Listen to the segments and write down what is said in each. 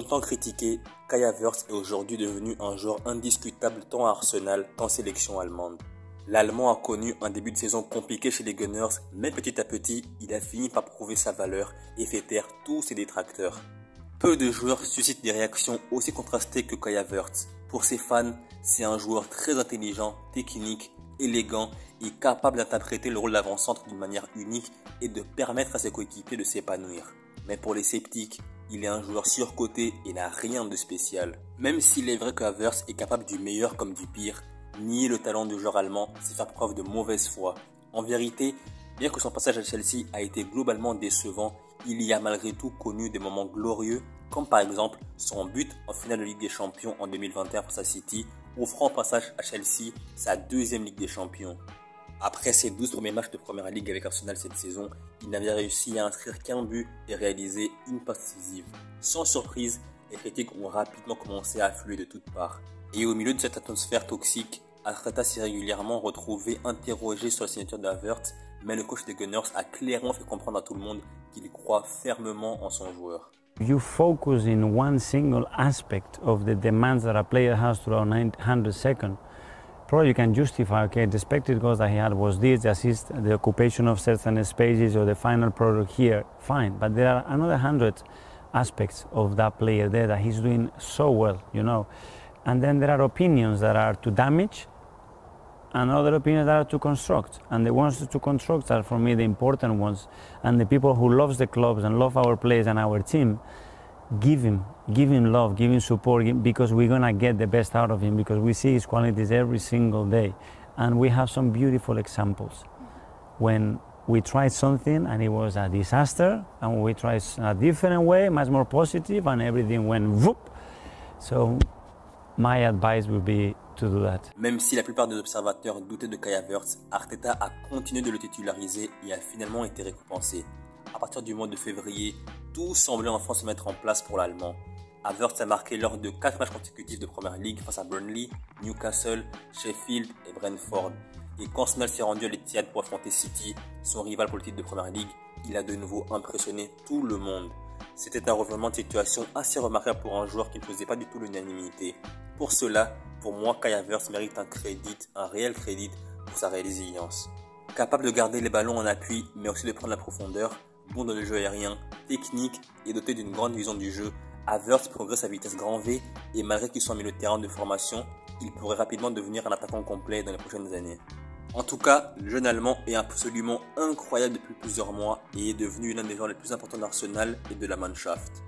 Longtemps critiqué, Kai Havertz est aujourd'hui devenu un joueur indiscutable tant à Arsenal qu'en sélection allemande. L'Allemand a connu un début de saison compliqué chez les Gunners, mais petit à petit, il a fini par prouver sa valeur et fait taire tous ses détracteurs. Peu de joueurs suscitent des réactions aussi contrastées que Kai Havertz. Pour ses fans, c'est un joueur très intelligent, technique, élégant et capable d'interpréter le rôle d'avant-centre d'une manière unique et de permettre à ses coéquipiers de s'épanouir. Mais pour les sceptiques, il est un joueur surcoté et n'a rien de spécial. Même s'il est vrai que Havertz est capable du meilleur comme du pire, nier le talent du joueur allemand, c'est faire preuve de mauvaise foi. En vérité, bien que son passage à Chelsea a été globalement décevant, il y a malgré tout connu des moments glorieux, comme par exemple son but en finale de Ligue des Champions en 2021 face à City, offrant au passage à Chelsea sa deuxième Ligue des Champions. Après ses 12 premiers matchs de Première Ligue avec Arsenal cette saison, il n'avait réussi à inscrire qu'un but et réaliser une passe décisive. Sans surprise, les critiques ont rapidement commencé à affluer de toutes parts. Et au milieu de cette atmosphère toxique, Arteta s'est régulièrement retrouvé interrogé sur la signature d'Havertz, mais le coach des Gunners a clairement fait comprendre à tout le monde qu'il croit fermement en son joueur. You focus in one single aspect of the demands that a player has throughout 900 seconds. Probably you can justify, okay, the expected goals that he had was this, the assist, the occupation of certain spaces or the final product here, fine. But there are another 100 aspects of that player there that he's doing so well, you know. And then there are opinions that are to damage and other opinions that are to construct. And the ones to construct are for me the important ones. And the people who loves the clubs and love our players and our team, give him love, give him support, because we're gonna get the best out of him, because we see his qualities every single day. And we have some beautiful examples. When we tried something and it was a disaster, and we tried a different way, much more positive, and everything went whoop. So my advice would be to do that. Même si la plupart des observateurs doutaient de Kai Havertz, Arteta a continué de le titulariser et a finalement été récompensé. À partir du mois de février, tout semblait enfin se mettre en place pour l'Allemand. Havertz a marqué lors de 4 matchs consécutifs de Première Ligue face à Burnley, Newcastle, Sheffield et Brentford. Et quand Arsenal s'est rendu à l'Etihad pour affronter City, son rival pour le titre de Première Ligue, il a de nouveau impressionné tout le monde. C'était un revirement de situation assez remarquable pour un joueur qui ne faisait pas du tout l'unanimité. Pour cela, pour moi, Kai Havertz mérite un réel crédit pour sa résilience. Capable de garder les ballons en appui, mais aussi de prendre la profondeur, bon dans le jeu aérien, technique et doté d'une grande vision du jeu, Havertz progresse à vitesse grand V et malgré qu'il soit milieu de terrain de formation, il pourrait rapidement devenir un attaquant complet dans les prochaines années. En tout cas, le jeune Allemand est absolument incroyable depuis plusieurs mois et est devenu l'un des joueurs les plus importants d'Arsenal et de la Mannschaft.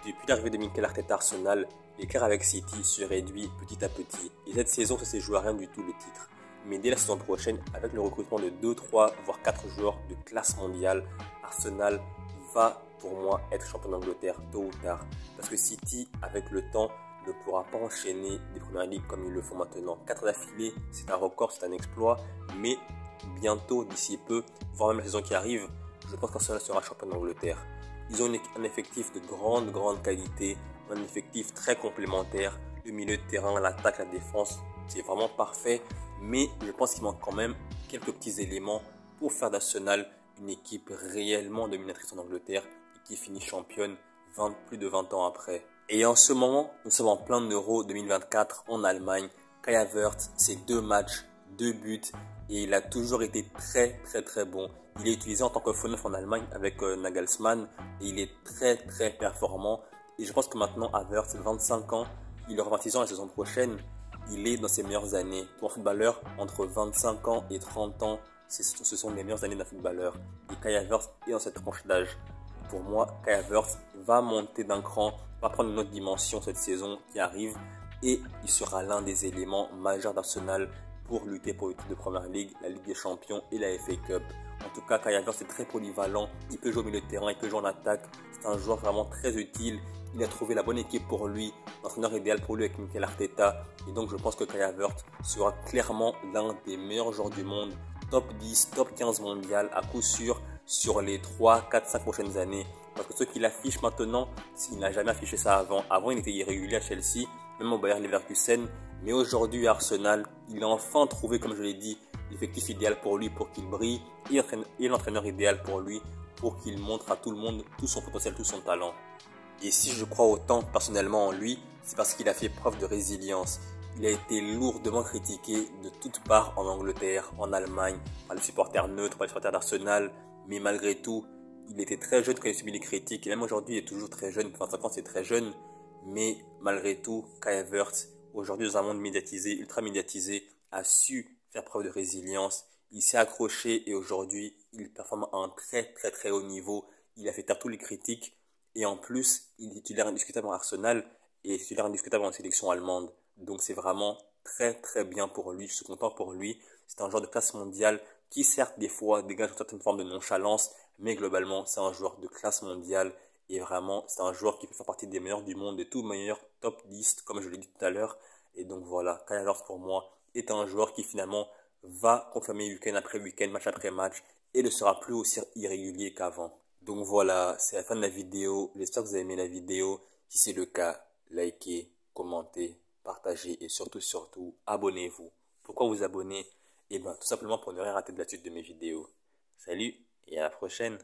Depuis l'arrivée de Mikel Arteta à Arsenal, l'écart avec City se réduit petit à petit et cette saison ça s'est joué à rien du tout le titre. Mais dès la saison prochaine, avec le recrutement de 2, 3, voire 4 joueurs de classe mondiale, Arsenal va pour moi être champion d'Angleterre tôt ou tard. Parce que City, avec le temps, ne pourra pas enchaîner des premières ligues comme ils le font maintenant. 4 d'affilée, c'est un record, c'est un exploit. Mais bientôt, d'ici peu, voire même la saison qui arrive, je pense qu'Arsenal sera champion d'Angleterre. Ils ont un effectif de grande qualité, un effectif très complémentaire. Le milieu de terrain, l'attaque, la défense, c'est vraiment parfait. Mais je pense qu'il manque quand même quelques petits éléments pour faire d'Arsenal une équipe réellement dominatrice en Angleterre et qui finit championne plus de 20 ans après. Et en ce moment, nous sommes en plein Euro 2024 en Allemagne. Kai Havertz, c'est 2 matchs, 2 buts et il a toujours été très bon. Il est utilisé en tant que faux neuf en Allemagne avec Nagelsmann et il est très performant. Et je pense que maintenant Havertz, 25 ans, il aura 26 ans la saison prochaine. Il est dans ses meilleures années. Pour un footballeur, entre 25 ans et 30 ans, ce sont les meilleures années d'un footballeur. Et Kai Havertz est dans cette tranche d'âge. Pour moi, Kai Havertz va monter d'un cran, va prendre une autre dimension cette saison qui arrive et il sera l'un des éléments majeurs d'Arsenal pour lutter pour le titre de Première Ligue, la Ligue des Champions et la FA Cup. En tout cas, Kai Havertz est très polyvalent, il peut jouer au milieu de terrain, il peut jouer en attaque, c'est un joueur vraiment très utile. Il a trouvé la bonne équipe pour lui, l'entraîneur idéal pour lui avec Mikel Arteta. Et donc je pense que Kai Havertz sera clairement l'un des meilleurs joueurs du monde, top 10, top 15 mondial à coup sûr sur les 3, 4, 5 prochaines années. Parce que ce qu'il affiche maintenant, s'il n'a jamais affiché ça avant. Avant il était irrégulier à Chelsea, même au Bayer Leverkusen. Mais aujourd'hui à Arsenal, il a enfin trouvé, comme je l'ai dit, l'effectif idéal pour lui pour qu'il brille et l'entraîneur idéal pour lui pour qu'il montre à tout le monde tout son potentiel, tout son talent. Et si je crois autant personnellement en lui, c'est parce qu'il a fait preuve de résilience. Il a été lourdement critiqué de toutes parts en Angleterre, en Allemagne, par les supporters neutres, par les supporters d'Arsenal, mais malgré tout, il était très jeune quand il a subi les critiques, et même aujourd'hui il est toujours très jeune, 25 ans c'est très jeune, mais malgré tout, Kai Havertz, aujourd'hui dans un monde médiatisé, ultra médiatisé, a su faire preuve de résilience, il s'est accroché et aujourd'hui il performe à un très haut niveau, il a fait taire tous les critiques, et en plus il est titulaire indiscutable en Arsenal, et titulaire indiscutable en sélection allemande. Donc c'est vraiment très bien pour lui, je suis content pour lui. C'est un joueur de classe mondiale qui certes des fois dégage une certaine forme de nonchalance, mais globalement c'est un joueur de classe mondiale et vraiment c'est un joueur qui peut faire partie des meilleurs du monde, des tout meilleurs top 10 comme je l'ai dit tout à l'heure. Et donc voilà, Kai Havertz pour moi est un joueur qui finalement va confirmer week-end après week-end, match après match et ne sera plus aussi irrégulier qu'avant. Donc voilà, c'est la fin de la vidéo. J'espère que vous avez aimé la vidéo. Si c'est le cas, likez, commentez, partagez et surtout, abonnez-vous. Pourquoi vous abonner? Eh bien, tout simplement pour ne rien rater de la suite de mes vidéos. Salut et à la prochaine!